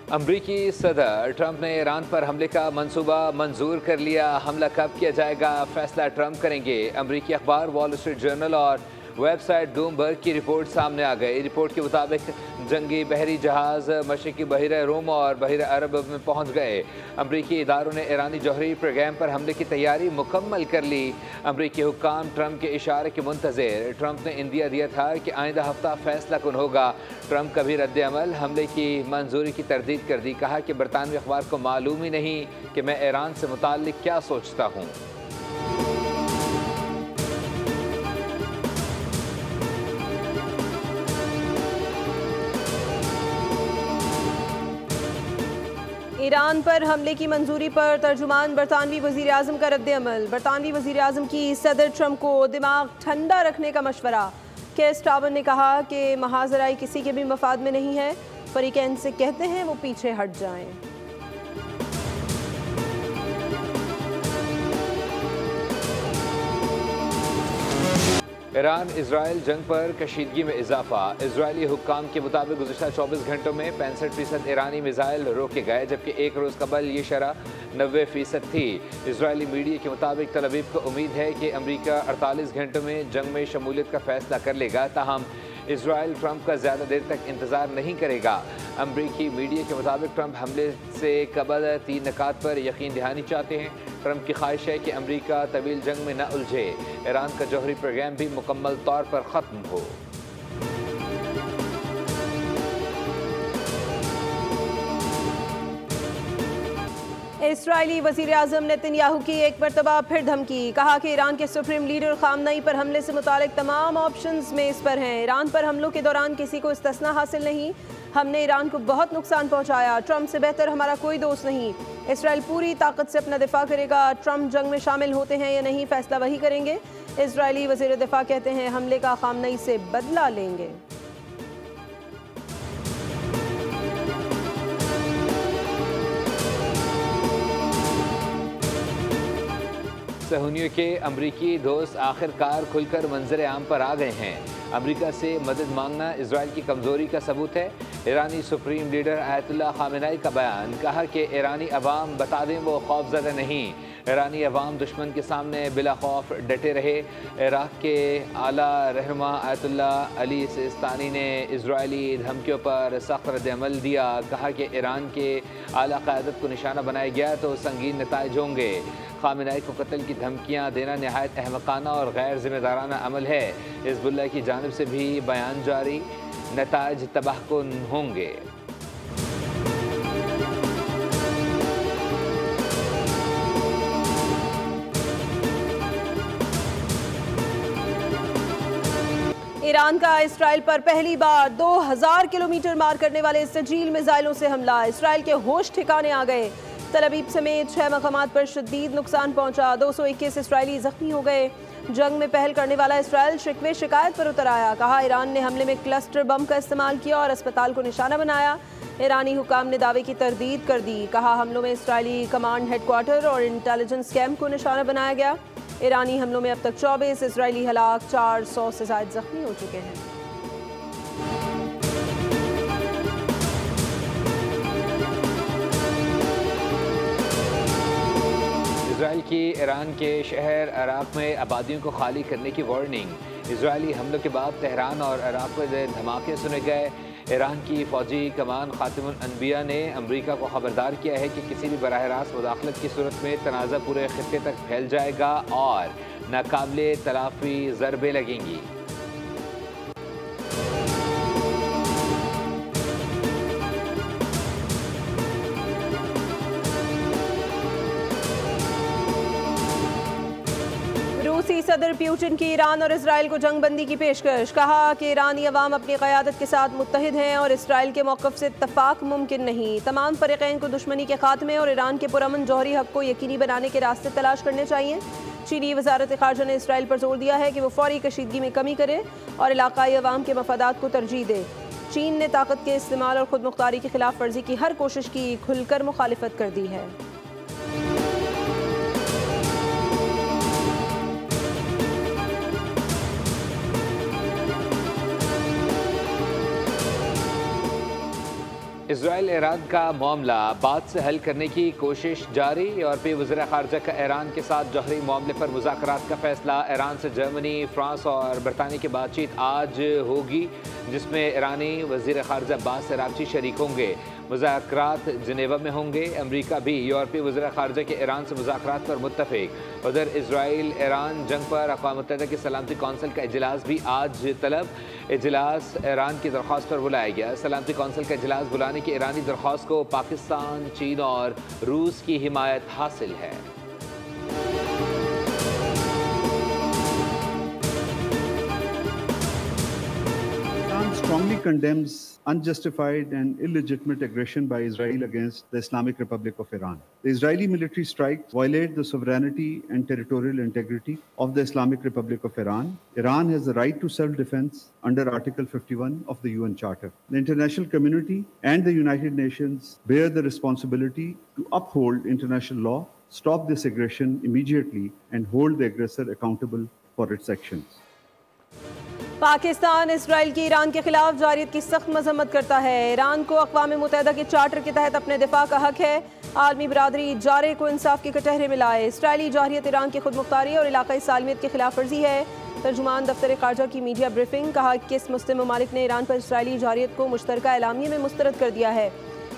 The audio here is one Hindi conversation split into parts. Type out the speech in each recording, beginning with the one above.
अमरीकी सदर ट्रंप ने ईरान पर हमले का मंसूबा मंजूर कर लिया। हमला कब किया जाएगा, फैसला ट्रंप करेंगे। अमरीकी अखबार वॉल स्ट्रीट जर्नल और वेबसाइट ब्लूमबर्ग की रिपोर्ट सामने आ गई। रिपोर्ट के मुताबिक जंगी बहरी जहाज मशरकी बहिरा रूम और बहिरा अरब में पहुंच गए। अमरीकी इदारों ने ईरानी जौहरी प्रोग्राम पर हमले की तैयारी मुकम्मल कर ली। अमरीकी हुक्काम ट्रंप के इशारे के मुंतज़िर। ट्रंप ने इंदिया दिया था कि आइंदा हफ्ता फैसला कुन होगा। ट्रंप का भी रद्द अमल हमले की मंजूरी की तरदीद कर दी। कहा कि बरतानवी अखबार को मालूम ही नहीं कि मैं ईरान से मुताल्लिक क्या सोचता हूँ। ईरान पर हमले की मंजूरी पर तर्जुमान बरतानवी वज़ीर आज़म का रद्द अमल। बरतानवी वज़ीर आज़म की सदर ट्रंप को दिमाग ठंडा रखने का मशवरा। केयर स्टारमर ने कहा कि महाजराई किसी के भी मफाद में नहीं है। फरीकैन से कहते हैं वो पीछे हट जाएं। ईरान इजराइल जंग पर कशीदगी में इजाफा। इजरायली हुक्काम के मुताबिक गुज़िश्ता 24 घंटों में 65% ईरानी मिसाइल रोके गए, जबकि एक रोज़ कबल ये शरह 90% थी। इजरायली मीडिया के मुताबिक तल अवीव को उम्मीद है कि अमरीका 48 घंटों में जंग में शमूलियत का फैसला कर लेगा। ताहम इजराइल ट्रंप का ज़्यादा देर तक इंतज़ार नहीं करेगा। अमरीकी मीडिया के मुताबिक ट्रंप हमले से कबल 3 नकात पर यकीन दहानी चाहते हैं। ट्रंप की ख्वाहिश है कि अमरीका तवील जंग में न उलझे। ईरान का जौहरी प्रोग्राम भी मुकम्मल तौर पर ख़त्म हो। इस्राएली वज़ीर आज़म नेतन्याहू की एक मरतबा फिर धमकी। कहा कि ईरान के सुप्रीम लीडर खामनई पर हमले से मुतालिक तमाम ऑप्शंस मेज़ पर हैं। ईरान पर हमलों के दौरान किसी को इस्तिस्ना हासिल नहीं। हमने ईरान को बहुत नुकसान पहुंचाया। ट्रंप से बेहतर हमारा कोई दोस्त नहीं। इसराइल पूरी ताकत से अपना दिफा करेगा। ट्रंप जंग में शामिल होते हैं या नहीं, फैसला वही करेंगे। इजरायली वज़ीर दिफा कहते हैं हमले का खामनई से बदला लेंगे। सहूनियों के अमरीकी दोस्त आखिरकार खुलकर मंजर आम पर आ गए हैं। अमरीका से मदद मांगना इजराइल की कमज़ोरी का सबूत है। ईरानी सुप्रीम लीडर आयतुल्लाह खामेनेई का बयान। कहा कि ईरानी अवाम बता दें वो खौफज़दा नहीं। ईरानी अवाम दुश्मन के सामने बिला खौफ डटे रहे। इराक़ के आला रहनुमा आयतुल्लाह अली सिस्तानी ने इजरायली धमकियों पर सख्त रद्द अमल दिया। कहा कि ईरान के आला क़यादत को निशाना बनाया गया तो संगीन नताइज होंगे। खामेनेई को कत्ल की धमकियाँ देना नहायत अहमकाना और गैर जिम्मेदाराना अमल है। हिज़्बुल्लाह की जानिब से भी बयान जारी। नताइज तबाहकुन होंगे। ईरान का इसराइल पर पहली बार 2000 किलोमीटर मार करने वाले सजील मिसाइलों से हमला। इसराइल के होश ठिकाने आ गए। तल अवीव समेत 6 मकामात पर शदीद नुकसान पहुंचा। 221 इसराइली जख्मी हो गए। जंग में पहल करने वाला इसराइल शिकवे शिकायत पर उतर आया। कहा ईरान ने हमले में क्लस्टर बम का इस्तेमाल किया और अस्पताल को निशाना बनाया। ईरानी हुकाम ने दावे की तरदीद कर दी। कहा हमलों में इसराइली कमांड हेडक्वार्टर और इंटेलिजेंस कैंप को निशाना बनाया गया। ईरानी हमलों में अब तक 24 इसराइली हलाक, 400 से ज़ायद जख्मी हो चुके हैं। इजराइल की ईरान के शहर इराक़ में आबादियों को खाली करने की वार्निंग। इजरायली हमलों के बाद तेहरान और इराक़ में धमाके सुने गए। ईरान की फ़ौजी कमान ख़ातिमुल अनबिया ने अमरीका को ख़बरदार किया है कि किसी भी बराह रास्त मुदाखलत की सूरत में तनाज़ा पूरे ख़ित्ते तक फैल जाएगा और नाकाबिले तलाफ़ी ज़रबें लगेंगी। रूसी सदर प्यूटिन की ईरान और इसराइल को जंगबंदी की पेशकश। कहा कि ईरानी अवाम अपनी क़यादत के साथ मुत्तहिद हैं और इसराइल के मौक़िफ़ से इत्तफ़ाक़ मुमकिन नहीं। तमाम फ़रीक़ैन को दुश्मनी के ख़ात्मे और ईरान के पुरअमन जौहरी हक़ को यकीनी बनाने के रास्ते तलाश करने चाहिए। चीनी वज़ारत ख़ारजा ने इसराइल पर जोर दिया है कि वो फ़ौरी कशीदगी में कमी करे और इलाक़ाई अवाम के मफादात को तरजीह दे। चीन ने ताकत के इस्तेमाल और खुद मुख्तारी की खिलाफ वर्जी की हर कोशिश की खुलकर मुखालिफत कर दी है। इजराइल ईरान का मामला बाद से हल करने की कोशिश जारी और फिर वज़ीर ख़ारजा का ईरान के साथ जौहरी मामले पर मुज़ाकरात का फैसला। ईरान से जर्मनी, फ्रांस और बरतानिया की बातचीत आज होगी, जिसमें ईरानी वज़ीर ख़ारजा अब्बास अराग़ची शरीक होंगे। मुज़ाकरात जिनेवा में होंगे। अमरीका भी यूरोपीय वज़ीर ख़ारजा के ईरान से मुज़ाकरात पर मुत्तफ़िक। उधर इजराइल ईरान जंग पर अक़वाम मुत्तहिदा की सलामती कौंसिल का इजलास भी आज तलब। इजलास ईरान की दरख्वास्त पर बुलाया गया। सलामती कौंसिल का इजलास बुलाने की ईरानी दरख्वास्त को पाकिस्तान, चीन और रूस की हिमायत हासिल है। Strongly condemns unjustified and illegitimate aggression by Israel against the Islamic Republic of Iran. The Israeli military strikes violate the sovereignty and territorial integrity of the Islamic Republic of Iran. Iran has the right to self-defense under Article 51 of the UN Charter. The international community and the United Nations bear the responsibility to uphold international law, stop this aggression immediately, and hold the aggressor accountable for its actions. Pakistan Israel की ईरान के खिलाफ जारियत की सख्त मजम्मत करता है। ईरान को अक़वाम मुत्तहिदा के चार्टर के तहत अपने दिफा का हक है। आलमी बरादरी जारे को इंसाफ के कटहरे में लाए। इसराइली जारियत ईरान की खुद मुख्तारी और इलाकाई सालमियत की खिलाफ वर्जी है। तर्जुमान दफ्तर ख़ारजा की मीडिया ब्रीफिंग। कहा कि इस मुस्लिम ममालिक ने ईरान पर इसराइली जारियत को मुश्तरका एलामिया में मुस्तरद कर दिया है।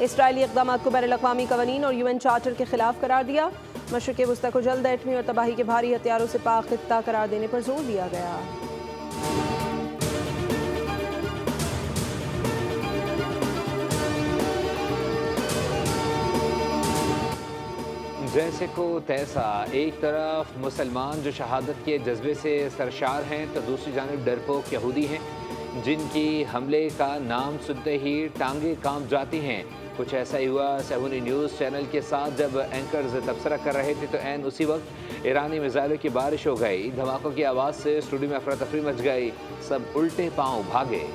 इसराइली इक़दाम को बैनुल-अक़वामी क़वानीन और UN चार्टर के खिलाफ करार दिया। मशरिक़ वस्ता को जल्द एटमी और तबाही के भारी हथियारों से पाक खित्ता करार देने पर जोर दिया गया। जैसे को तैसा, एक तरफ मुसलमान जो शहादत के जज्बे से सरशार हैं तो दूसरी जानिब डरपोक यहूदी हैं जिनकी हमले का नाम सुनते ही टांगे कांप जाती हैं। कुछ ऐसा ही हुआ सहूनी न्यूज़ चैनल के साथ जब एंकर्स तबसरा कर रहे थे तो ऐन उसी वक्त ईरानी मिसाइलों की बारिश हो गई। धमाकों की आवाज़ से स्टूडियो में अफरा तफरी मच गई। सब उल्टे पाँव भागे।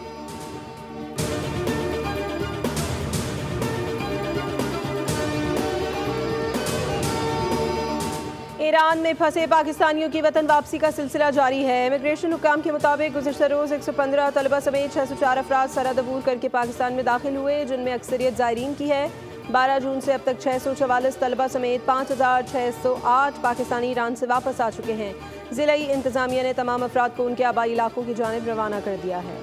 ईरान में फंसे पाकिस्तानियों की वतन वापसी का सिलसिला जारी है। इमिग्रेशन हुकाम के मुताबिक गुज़िश्ता रोज़ 115 तलबा समेत 604 अफराद सरहद अबूर करके पाकिस्तान में दाखिल हुए, जिनमें अक्सरियत ज़ायरीन की है। 12 जून से अब तक 644 तलबा समेत 5608 पाकिस्तानी ईरान से वापस आ चुके हैं। ज़िलाई इंतज़ामिया ने तमाम अफराद को उनके आबाई इलाकों की जानिब रवाना कर दिया है।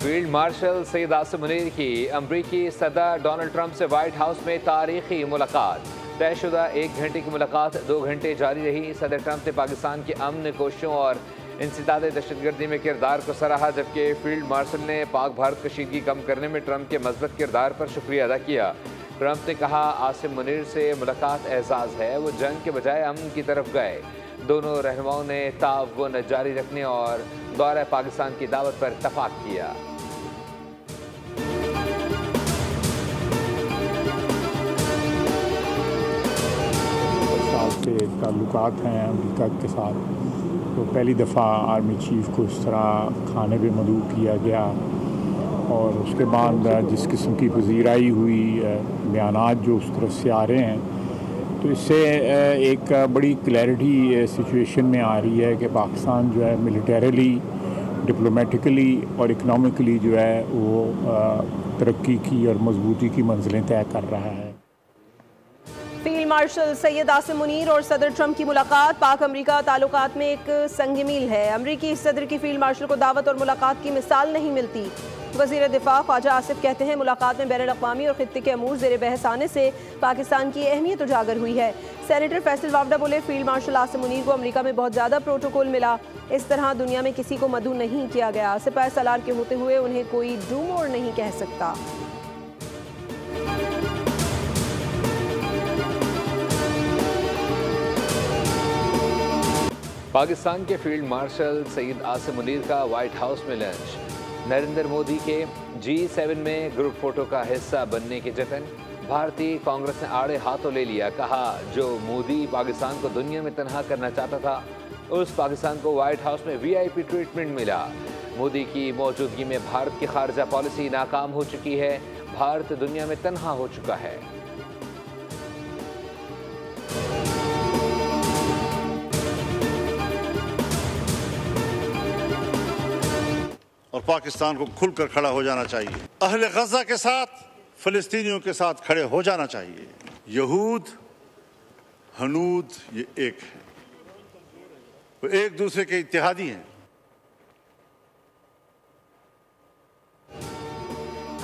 फील्ड मार्शल सैयद आसिम मुनीर की अमरीकी सदर डोनाल्ड ट्रंप से व्हाइट हाउस में तारीखी मुलाकात। तयशुदा 1 घंटे की मुलाकात 2 घंटे जारी रही। सदर ट्रंप ने पाकिस्तान की अमन कोशिशों और इंसदाद दहशतगर्दी में किरदार को सराहा, जबकि फील्ड मार्शल ने पाक भारत कशीदगी कम करने में ट्रंप के मज़बूत किरदार पर शुक्रिया अदा किया। ट्रंप ने कहा, आसिम मुनीर से मुलाकात एजाज़ है, वो जंग के बजाय अमन की तरफ गए। दोनों रहनुमाओं ने ताउन जारी रखने और दौरा पाकिस्तान की दावत पर इत्तफाक किया। से ताल्लुकात हैं अमेरिका के साथ, तो पहली दफ़ा आर्मी चीफ को इस तरह खाने पे मदऊ किया गया और उसके बाद जिस किस्म की पजीराई हुई बयानात जो उस तरफ से आ रहे हैं, तो इससे एक बड़ी क्लैरिटी सिचुएशन में आ रही है कि पाकिस्तान जो है मिलिटरीली, डिप्लोमेटिकली और इकनॉमिकली जो है वो तरक्की की और मजबूती की मंजिलें तय कर रहा है। फील्ड मार्शल सैयद आसिम मुनीर और सदर ट्रंप की मुलाकात पाक अमरीका ताल्लुकात में एक संग मील है। अमरीकी सदर की फील्ड मार्शल को दावत और मुलाकात की मिसाल नहीं मिलती। वज़ीर दिफा ख्वाजा आसिफ कहते हैं, मुलाकात में बैनुल-अक़वामी और खित्ते के अमूर ज़ेर बहस आने से पाकिस्तान की अहमियत उजागर हुई है। सेनेटर फैसल वावडा बोले, फील्ड मार्शल आसिम मुनीर को अमरीका में बहुत ज़्यादा प्रोटोकॉल मिला। इस तरह दुनिया में किसी को मदऊ नहीं किया गया। सिपाही सालार के होते हुए उन्हें कोई डूम और नहीं कह सकता। पाकिस्तान के फील्ड मार्शल सईद आसिम मुनीर का व्हाइट हाउस में लंच। नरेंद्र मोदी के G7 में ग्रुप फोटो का हिस्सा बनने के जतन। भारतीय कांग्रेस ने आड़े हाथों ले लिया। कहा, जो मोदी पाकिस्तान को दुनिया में तनहा करना चाहता था, उस पाकिस्तान को व्हाइट हाउस में VIP ट्रीटमेंट मिला। मोदी की मौजूदगी में भारत की खारजा पॉलिसी नाकाम हो चुकी है। भारत दुनिया में तनहा हो चुका है। पाकिस्तान को खुलकर खड़ा हो जाना चाहिए। अहले गजा के साथ, फिलिस्तीनियों के साथ खड़े हो जाना चाहिए। यहूद हनूद ये एक है, वो एक दूसरे के इत्तेहादी हैं।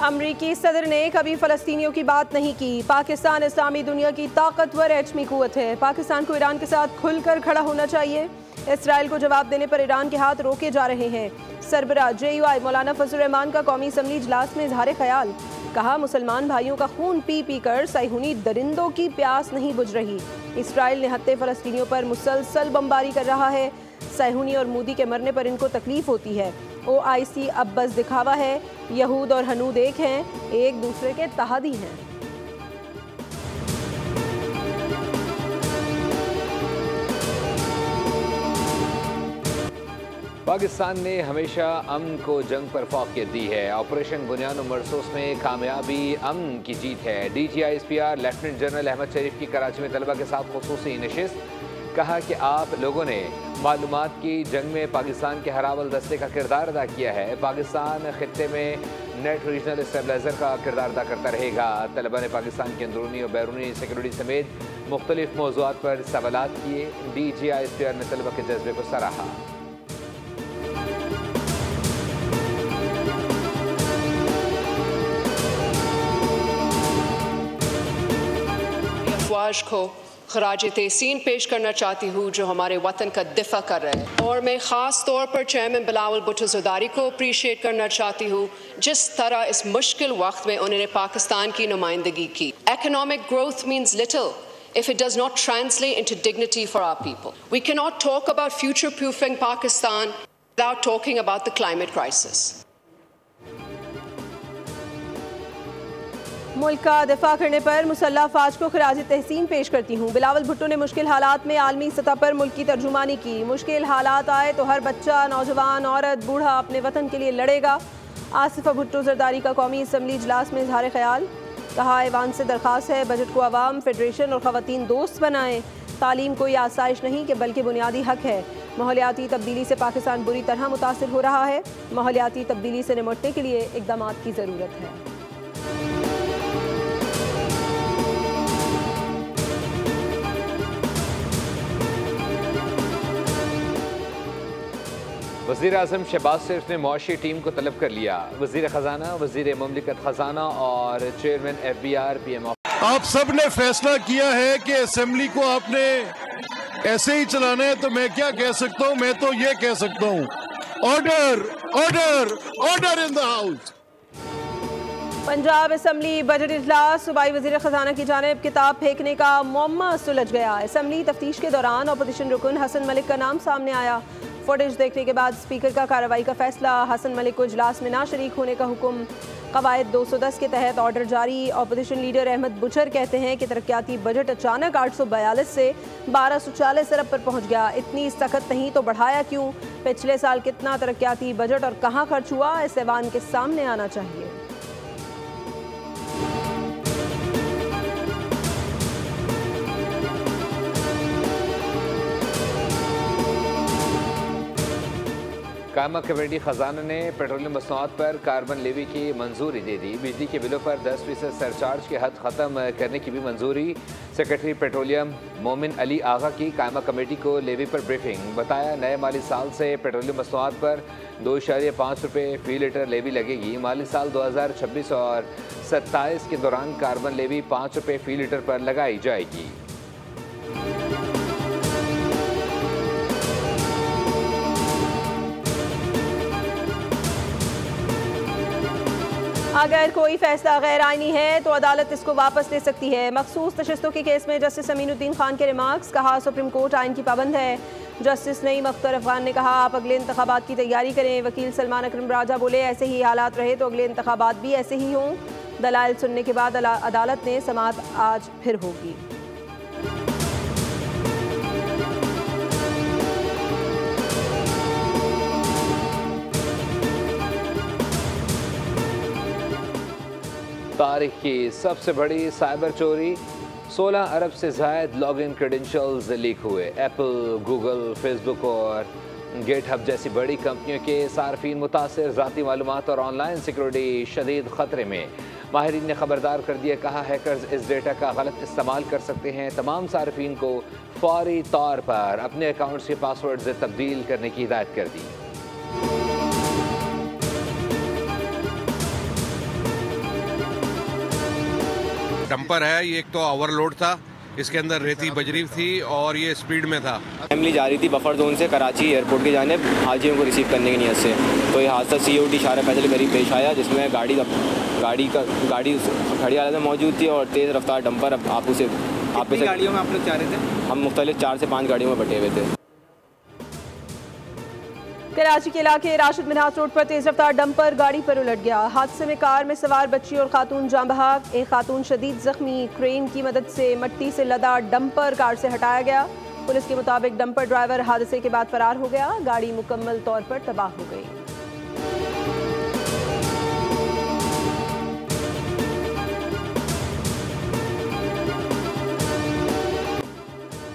अमरीकी सदर ने कभी फ़लस्तीनियों की बात नहीं की। पाकिस्तान इस्लामी दुनिया की ताकतवर एटमी क़ुव्वत है। पाकिस्तान को ईरान के साथ खुलकर खड़ा होना चाहिए। इसराइल को जवाब देने पर ईरान के हाथ रोके जा रहे हैं। सरबराह JUI मौलाना फजल रहमान का कौमी असम्बली इजलास में इजहार ख्याल। कहा, मुसलमान भाइयों का खून पी पी कर साइहुनी दरिंदों की प्यास नहीं बुझ रही। इसराइल निहत्थे फ़लस्तीनियों पर मुसलसल बमबारी कर रहा है। साइहुनी और मूदी के मरने पर इनको तकलीफ होती है। OIC अब बस दिखावा है। यहूद और हनूद एक हैं, एक दूसरे के तहादी हैं। पाकिस्तान ने हमेशा अमन को जंग पर फौकियत दी है। ऑपरेशन बुनियाद मरसूस में कामयाबी अमन की जीत है। DGI SPR lieutenant general Ahmad Sharif की कराची में तलबा के साथ खुसूसी नशिस्त। कहा कि आप लोगों ने मालूमात की जंग में पाकिस्तान के हरावल दस्ते का किरदार अदा किया है। पाकिस्तान खित्ते में नेट रीजनल स्टेबलाइजर का किरदार अदा करता रहेगा। तलबा ने पाकिस्तान की अंदरूनी और बैरूनी सिक्योरिटी समेत मुख्तलिफ मौज़ूआत पर सवालात किए। DGI SPR ने तलबा के जज्बे को सराहा। अफवाज को खराज तहसीन पेश करना चाहती हूँ जो हमारे वतन का दिफा कर रहे हैं। और मैं ख़ास तौर पर चेयरमैन बिलावल भुट्टो ज़रदारी को अप्रीशिएट करना चाहती हूँ जिस तरह इस मुश्किल वक्त में उन्होंने पाकिस्तान की नुमाइंदगी की। Economic growth means little if it does not translate into dignity for our people. We cannot talk about future-proofing Pakistan without talking about the climate crisis. मुल्क का दिफा करने पर मुसल्लह अफवाज को खराज तहसीन पेश करती हूँ। बिलावल भुट्टो ने मुश्किल हालात में आलमी सतह पर मुल्क की तर्जुमानी की। मुश्किल हालात आए तो हर बच्चा, नौजवान, औरत, बूढ़ा अपने वतन के लिए लड़ेगा। आसिफा भुट्टो ज़रदारी का कौमी असम्बली इजलास में इजहार ख्याल। कहा, ऐवान से दरख्वास्त है बजट को अवाम, फेडरेशन और ख़वातीन दोस्त बनाएं। तालीम कोई आसाइश नहीं कि बल्कि बुनियादी हक है। माहौलियाती तब्दीली से पाकिस्तान बुरी तरह मुतासिर हो रहा है। माहौलियाती तब्दीली से निपटने के लिए इक़दाम की ज़रूरत है। वज़ीर आज़म शहबाज शरीफ ने मुआशी टीम को तलब कर लिया। वज़ीर ख़जाना, वज़ीर मुमलिकत ख़जाना और चेयरमैन FBR PM आप सब ने फैसला किया है कि असेंबली को आपने ऐसे ही चलाना है। तो मैं क्या कह सकता हूँ, मैं तो ये कह सकता हूँ, order order order in the house. Punjab assembly budget इजलास। सूबाई वज़ीर ख़जाना की जानिब किताब फेंकने का मुअम्मा सुलझ गया। असम्बली तफ्तीश के दौरान अपोजिशन रुकन हसन मलिक का नाम सामने आया। फुटेज देखने के बाद स्पीकर का कार्रवाई का फैसला। हसन मलिक को इजलास में ना शरीक होने का हुक्म। कवायद 210 के तहत ऑर्डर जारी। अपोजिशन लीडर अहमद बुचर कहते हैं कि तरक्याती बजट अचानक 842 से 1240 अरब पर पहुंच गया। इतनी सख्त नहीं तो बढ़ाया क्यों? पिछले साल कितना तरक्याती बजट और कहां खर्च हुआ, इस ऐवान के सामने आना चाहिए। कायमा कमेटी ख़जाना ने पेट्रोलियम मसनूआत पर कार्बन लेवी की मंजूरी दे दी। बिजली के बिलों पर 10% सरचार्ज की हद ख़त्म करने की भी मंजूरी। सेक्रेटरी पेट्रोलियम मोमिन अली आगा की कायमा कमेटी को लेवी पर ब्रीफिंग। बताया, नए माली साल से पेट्रोलियम मसनूआत पर 2.5 रुपये फ़ी लीटर लेवी लगेगी। माली साल 2026 और 27 के दौरान कार्बन लेवी 5 रुपये फ़ी लीटर पर लगाई जाएगी। अगर कोई फैसला गैर आईनी है तो अदालत इसको वापस ले सकती है। मखसूस नशिस्तों के केस में जस्टिस अमीनुद्दीन खान के रिमार्क्स। कहा, सुप्रीम कोर्ट आइन की पाबंद है। जस्टिस नईम अख्तर अफगान ने कहा, आप अगले इंतखाबात की तैयारी करें। वकील सलमान अकरम राजा बोले, ऐसे ही हालात रहे तो अगले इंतखाबात भी ऐसे ही हों। दलाइल सुनने के बाद अदालत ने समाअत आज फिर होगी। तारीख की सबसे बड़ी साइबर चोरी। 16 अरब से ज़ायद लॉगिन क्रेडेंशियल्स लीक हुए। एप्पल, गूगल, फेसबुक और गेटहब जैसी बड़ी कंपनियों के सार्फिन मुतासिर, ज़ाती मालूमात और ऑनलाइन सिक्योरिटी शदीद ख़तरे में। माहिरीन ने खबरदार कर दिया, कहा हैकर्स इस डेटा का गलत इस्तेमाल कर सकते हैं। तमाम सार्फिन को फौरी तौर पर अपने अकाउंट्स के पासवर्ड से तब्दील करने की हिदायत कर दी। डंपर है ये, एक तो ओवरलोड था, इसके अंदर रेती बजरी थी और ये स्पीड में था। फैमिली जा रही थी बफर जोन से कराची एयरपोर्ट की जानिब हाजियों को रिसीव करने की नीयत से, तो ये हादसा COT शारा फैसल के करीब पेश आया, जिसमें गाड़ी खड़ी हालत में मौजूद थी और तेज़ रफ्तार डंपर आपस से गाड़ियों में आप लोग जा रहे थे? हम मुख्तलिफ 4 से 5 गाड़ियों में बटे हुए थे। कराची के इलाके राशिद मिन्हाज रोड पर तेज रफ्तार डंपर गाड़ी पर उलट गया। हादसे में कार में सवार बच्ची और खातून जाँ बहक, एक खातून शदीद जख्मी। क्रेन की मदद से मट्टी से लदा डंपर कार से हटाया गया। पुलिस के मुताबिक डंपर ड्राइवर हादसे के बाद फरार हो गया। गाड़ी मुकम्मल तौर पर तबाह हो गई।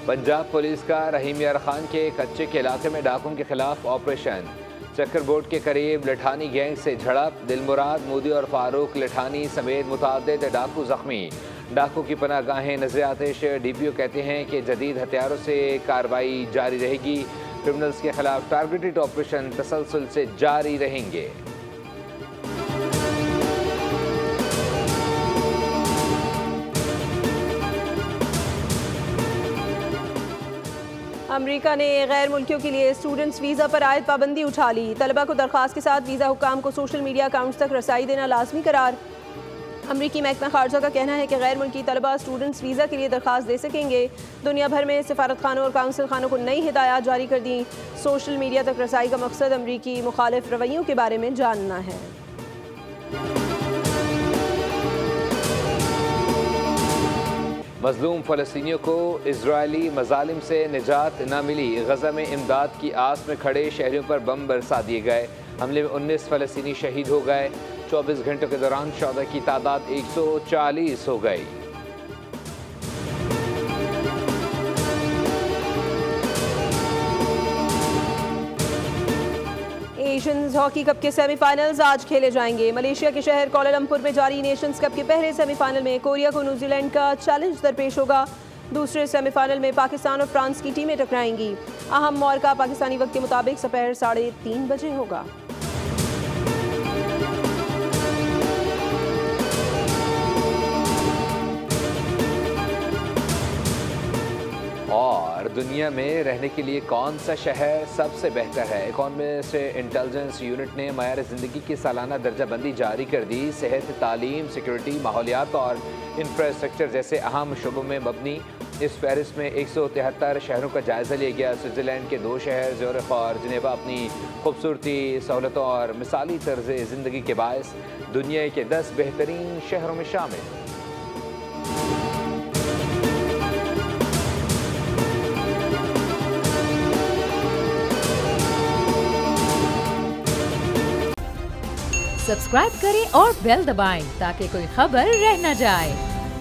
पंजाब पुलिस का रहीम यार खान के कच्चे के इलाके में डाकुओं के खिलाफ ऑपरेशन। चक्कर बोर्ड के करीब लठानी गैंग से झड़प, दिलमुराद मोदी और फारूक लठानी समेत मुतादिद डाकू जख्मी। डाकू की पनाहगाहें नजर आतिश। DPO कहते हैं कि जदीद हथियारों से कार्रवाई जारी रहेगी। क्रिमिनल्स के खिलाफ टारगेटेड ऑपरेशन तसलसल से जारी रहेंगे। अमेरिका ने गैर मुल्कियों के लिए स्टूडेंट्स वीज़ा पर आयद पाबंदी उठा ली। तलबा को दरख्वास्त के साथ वीज़ा हुक्काम को सोशल मीडिया अकाउंट्स तक रसाई देना लाजमी करार। अमरीकी महकमा खारजा का कहना है कि गैर मुल्की तलबा स्टूडेंट्स वीज़ा के लिए दरख्वास्त दे सकेंगे। दुनिया भर में सफारत खानों और काउंसिल खानों को नई हिदायत जारी कर दी। सोशल मीडिया तक रसाई का मकसद अमरीकी मुखालिफ रवैयों के बारे में जानना है। मजलूम फ़लस्तीनियों को इजरायली मजालिम से निजात न मिली। गजा में इमदाद की आस में खड़े शहरियों पर बम बरसा दिए गए। हमले में 19 फ़लस्तीनी शहीद हो गए। 24 घंटों के दौरान शौदा की तादाद 140 हो गई। नेशंस हॉकी कप के सेमीफाइनल्स आज खेले जाएंगे। मलेशिया के शहर कोलालमपुर में जारी नेशंस कप के पहले सेमीफाइनल में कोरिया को न्यूजीलैंड का चैलेंज दरपेश होगा। दूसरे सेमीफाइनल में पाकिस्तान और फ्रांस की टीमें टकराएंगी। अहम मौका पाकिस्तानी वक्त के मुताबिक दोपहर 3:30 बजे होगा। और दुनिया में रहने के लिए कौन सा शहर सबसे बेहतर है? इकॉनमिस्ट इंटेलिजेंस यूनिट ने मयार ज़िंदगी की सालाना दर्जाबंदी जारी कर दी। सेहत, तालीम, सिक्योरिटी, माहौलियात और इंफ्रास्ट्रक्चर जैसे अहम शुबों में मबनी इस फहरिस्त में 173 शहरों का जायज़ा लिया गया। स्विट्ज़रलैंड के 2 शहर ज़्यूरिख और जिनेवा अपनी खूबसूरती, सहूलतों और मिसाली तर्ज़ ज़िंदगी के बायस दुनिया के 10 बेहतरीन शहरों में शामिल। सब्सक्राइब करें और बेल दबाएं ताकि कोई खबर रह न जाए।